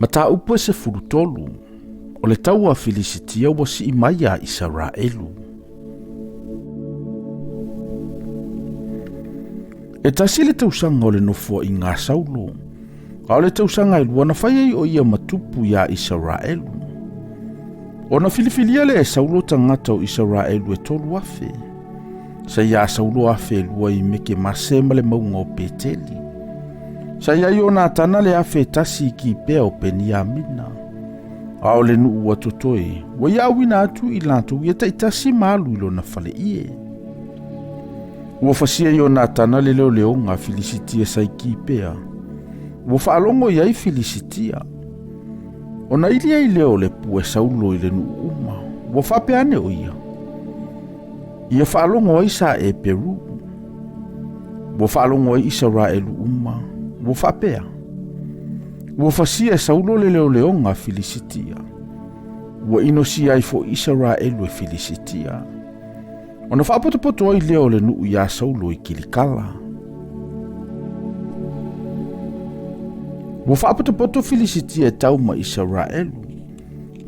Mata upo se fulutolu, o le taua Filisitia wa si imaya Israelu. E tasi le tausanga o le nofua i ngā Saulo, a le tausanga i luana whai o ia matupu ya Israelu. O na filifilia le Saulo tangata o Israelu e tolu afe, sa ia Saulo afe lua i meke masema le maunga o Peteli. Sa ia i o nā tana le afe tasi ki pea o Peniamina. A o le nuu ua totoe, wa ia wina atu i lantou ia taitasi malu ilo na fale ie. Ua fasia i o nā tana le leo leonga Filisitia sa i ki pea. Ua whaalongo iai Filisitia. O na ilia i leo le pue Saulo i le nuu uma, ua whapeane o ia. Ia whaalongo ai sa e Peru. Ua whaalongo ai Israelu uma, ua whapea. Ua fasia Saulo le leo leonga Filisitia. Ua inosi ai fo Israelu e Filisitia. Ona whaapotopoto ai leo le nuu ia Saulo i Kilikala. Ua whaapotopoto Filisitia e tauma Israelu.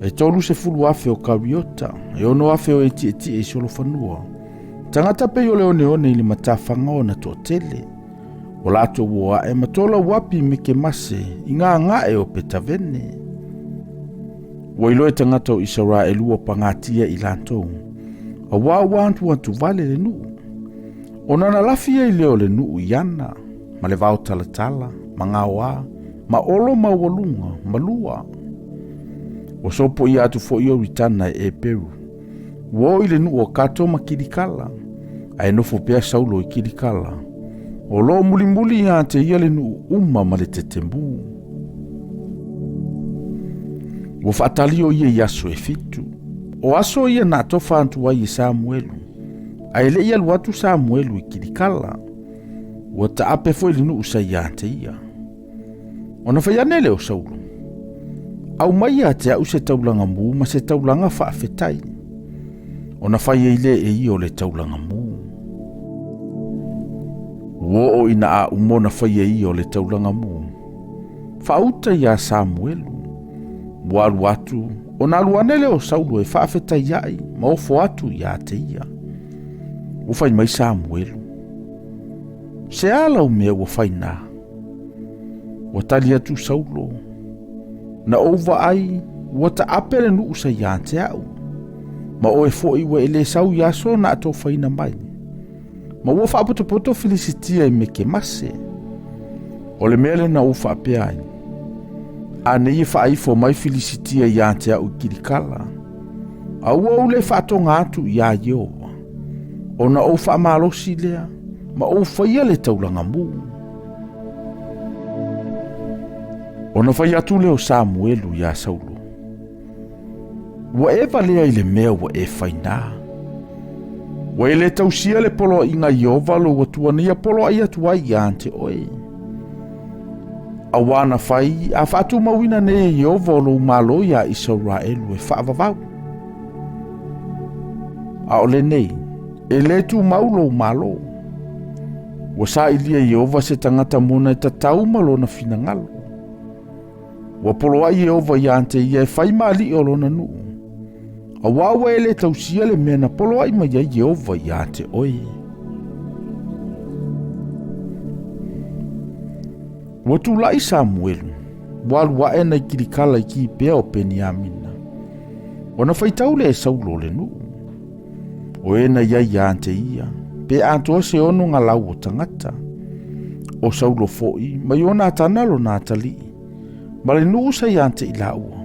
E tolu se fulu afe o Kariota, e ono afe o eti e solo whanua. Tangata pe o leo neone ili matawhanga o na tōtele. O lato ua e matola wapi meke mase i ngā e o Petavene. Ua ilo e tangata o Israelu o pangatia i lantou. A wantu vale le nuu. O nana lafia i leo le nuu iana, ma le vau talatala, ma ngawa, ma olo ma walunga, ma lua. O sopo i atu fo i o ritana e Peru. Ua i le nuu o kato ma Kilikala, a e nofo pea Saulo i Kilikala. O lo muli ia te ia le nuu uma ma le tetembu. Ua whaatalio ia i aso e fitu. O aso ia na tofa antu ai i Samuelu. A ele ia luatu Samuelu i Kilikala. Ua ta ape foi le nuu sa ia te ia. O na whaianele o Saulo. Au mai a te au se taulanga mu ma se taulanga whaafetai. O na whai eile e i o le taulanga mu. Wo o ina a umona whai e i o le taulanga mu. Whauta ia Samuelu. Walu atu. O na luanele o Saulo e whaafetai iai ma ofo atu ia te ia. Ufai mai Samuelu. Se ala u mea ua whai nā. Ua tali atu Saulo. Na ova ai, ua ta apere nuu sa ia te au. Ma oe foi ua ele sau yaso na ato whaina mai. Ma ua whaapotopoto Filisitia i meke mase. O le mele na ufa apea ai. A ne i whaifo mai Filisitia i te au Kilikala. A ua ule whaatonga atu i a Iowa. O na o whaamalosi lea, ma o whaia le taulanga mu. O na whai atu leo Samuelu ia Saulo. Ua ewa lea i le mea ua e whaina. Ua e le tausia le polo inga Iova lo watua ia polo ai atua i ante oe. A wana whai a whaatu mawina ne Iova lo malo ia Israelu e whaavavau. A ole nei, e le tu maulo malo. Ua sa ilia Iova se tangata mona e tatau malo na finangalo. Wa polo ai Iova i ante ia e whai maali o lona nuu. A wawa ele tausia le mena polo ai mai ai Iova i ante oe. Wa tulai Samuelu. Walu wa ena i Kilikala i ki pea o Peniamina. Wana Faitauina e Saulo le nuu. O ena ia i ante ia. Pe antoa se ono ngā lau o tangata. O Saulo foi, mai ona atanalo nā talii. Ma le nuu sa iante i laua.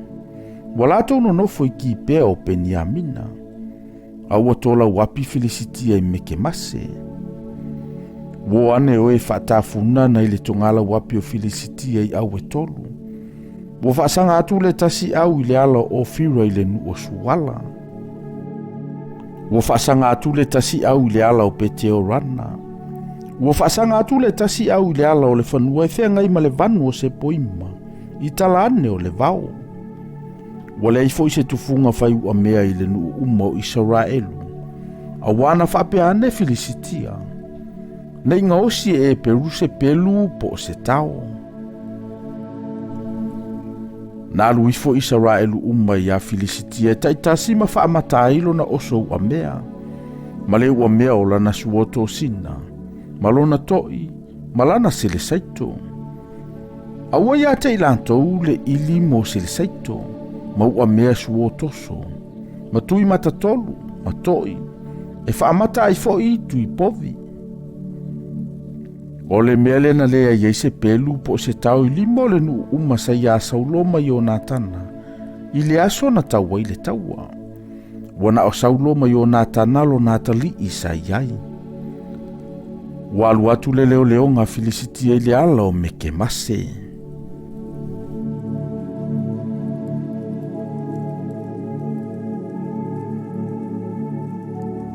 Walato no nofo i ki pea o Peniamina. A ua tola wapi Filisitia i meke mase. Wo ane oe whaatafuna na i le tongala wapi o Filisitia i au e tolu. Wo whaasanga atu le tasi au i le ala o Fira i le nuu o Suala. Wo whaasanga atu le tasi au i le ala o Peteo Rana. Wo whaasanga atu le tasi au i le ala o le whanua e whenga i ma le vanu o se poima. I tala ane o le vau. Wale i foi se tufunga whai ua mea i le nuu uma o Israelu. A wana whape ane Filisitia. Nei ngā osi e Peru se pelu po se tau. Na alui fo Israelu uma ia Filistia e taitasima whaamatailo na oso ua mea. Ma le ua mea o lana suoto sina, malona toi, malana sele saito. Aua ia te ilantou le ili mo sele saito, ma ua mea suotoso, ma tui matatolu, ma toi, e whaamata ai fo i tui povi. O le mea lena lea iei se pelu po se tau i limo le nu uma sa ia sauloma i o natana, i le aso na taua i le taua. Wana o sauloma i o natana lo natali i sa iai. Walu atu le leo leo ngā Filistia i le ala o meke mase.